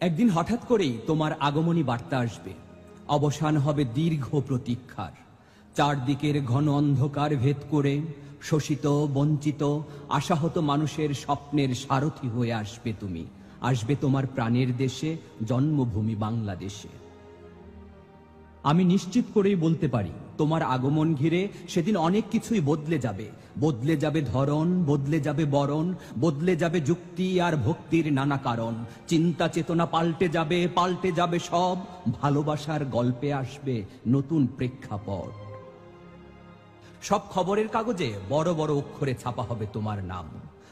একদিন হঠাৎ করেই তোমার আগমনী বার্তা আসবে। অবসান হবে দীর্ঘ প্রতীক্ষার। চারদিকের ঘন অন্ধকার ভেদ করে শোষিত, বঞ্চিত, আশাহত মানুষের স্বপ্নের সারথি হয়ে আসবে তুমি। আসবে তোমার প্রাণের দেশে, জন্মভূমি বাংলাদেশে। আমি নিশ্চিত করেই বলতে পারি, তোমার আগমন ঘিরে সেদিন অনেক কিছুই বদলে যাবে। বদলে যাবে ধরন, বদলে যাবে বরণ, বদলে যাবে যুক্তি আর ভক্তির নানা কারণ। চিন্তা চেতনা পাল্টে যাবে সব। ভালোবাসার গল্পে আসবে নতুন প্রেক্ষাপট। সব খবরের কাগজে বড় বড় অক্ষরে ছাপা হবে তোমার নাম।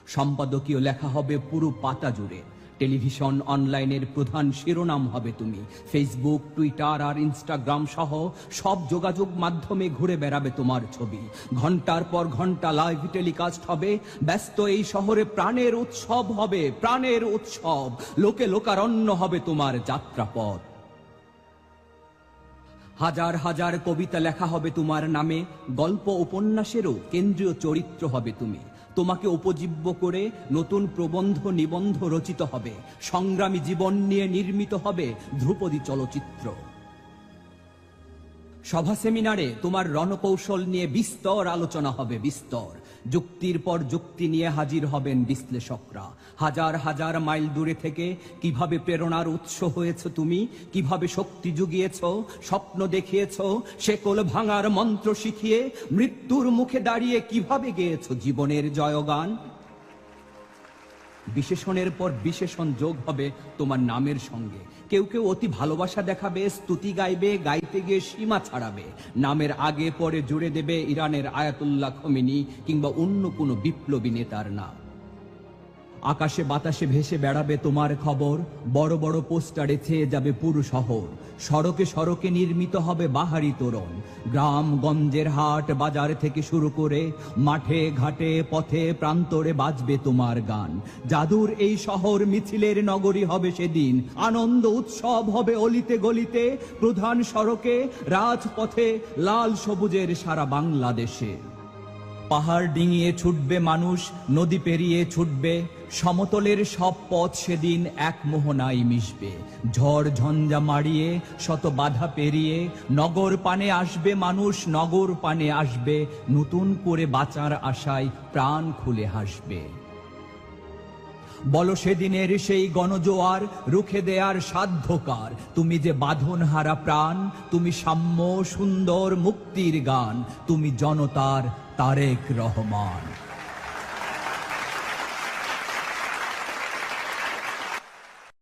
সম্পাদকীয় লেখা হবে পুরো পাতা জুড়ে। টেলিভিশন, অনলাইনের প্রধান শিরোনাম হবে তুমি। ফেসবুক, টুইটার আর ইনস্টাগ্রাম সহ সব যোগাযোগ মাধ্যমে ঘুরে বেড়াবে তোমার ছবি। ঘন্টার পর ঘন্টা লাইভ টেলিকাস্ট হবে। ব্যস্ত এই শহরে প্রাণের উৎসব হবে, প্রাণের উৎসব। লোকে লোকারণ্য হবে তোমার যাত্রাপথ। হাজার হাজার কবিতা লেখা হবে তোমার নামে। গল্প উপন্যাসেরও কেন্দ্রীয় চরিত্র হবে তুমি। তোমাকে উপজীব্য করে নতুন প্রবন্ধ, নিবন্ধ রচিত হবে। সংগ্রামী জীবন নিয়ে নির্মিত হবে ধ্রুপদী চলচ্চিত্র। সভা সেমিনারে তোমার রণকৌশল নিয়ে বিস্তর আলোচনা হবে, বিস্তর। যুক্তির পর যুক্তি নিয়ে হাজির হবেন বিশ্লেষকরা। হাজার হাজার মাইল দূরে থেকে কিভাবে প্রেরণার উৎস হয়েছ তুমি, কিভাবে শক্তি জুগিয়েছ, স্বপ্ন দেখিয়েছ, শেকল ভাঙার মন্ত্র শিখিয়ে মৃত্যুর মুখে দাঁড়িয়ে কিভাবে গেয়েছ জীবনের জয়গান। বিশেষণের পর বিশেষণ যোগ হবে তোমার নামের সঙ্গে। কেউ কেউ অতি ভালোবাসা দেখাবে, স্তুতি গাইবে, গাইতে গিয়ে সীমা ছাড়াবে। নামের আগে পরে জুড়ে দেবে ইরানের আয়াতুল্লাহ খোমেনি কিংবা অন্য কোনো বিপ্লবী নেতার নাম। আকাশে বাতাসে ভেসে বেড়াবে তোমার খবর। বড় বড় পোস্টারে ছেয়ে যাবে পুরো শহর। সড়কে সড়কে নির্মিত হবে বাহারি তোরণ। গ্রাম গঞ্জের হাট বাজার থেকে শুরু করে মাঠে ঘাটে পথে প্রান্তরে বাজবে তোমার গান। জাদুর এই শহর মিছিলের নগরী হবে সেদিন। আনন্দ উৎসব হবে অলিতে গলিতে, প্রধান সড়কে, রাজপথে, লাল সবুজের সারা বাংলাদেশে। পাহাড় ডিঙিয়ে ছুটবে মানুষ, নদী পেরিয়ে ছুটবে। সমতলের সব পথ সেদিন এক মোহনায় মিশবে। ঝড় ঝঞ্ঝা মাড়িয়ে শত বাধা পেরিয়ে নগর পানে আসবে মানুষ, নগর পানে আসবে। নতুন করে বাঁচার আশায় প্রাণ খুলে হাসবে। বলো সেদিনের সেই গণজোয়ার রুখে দেয়ার সাধ্যকার। তুমি যে বাঁধন হারা প্রাণ, তুমি সাম্য সুন্দর মুক্তির গান, তুমি জনতার তারেক রহমান।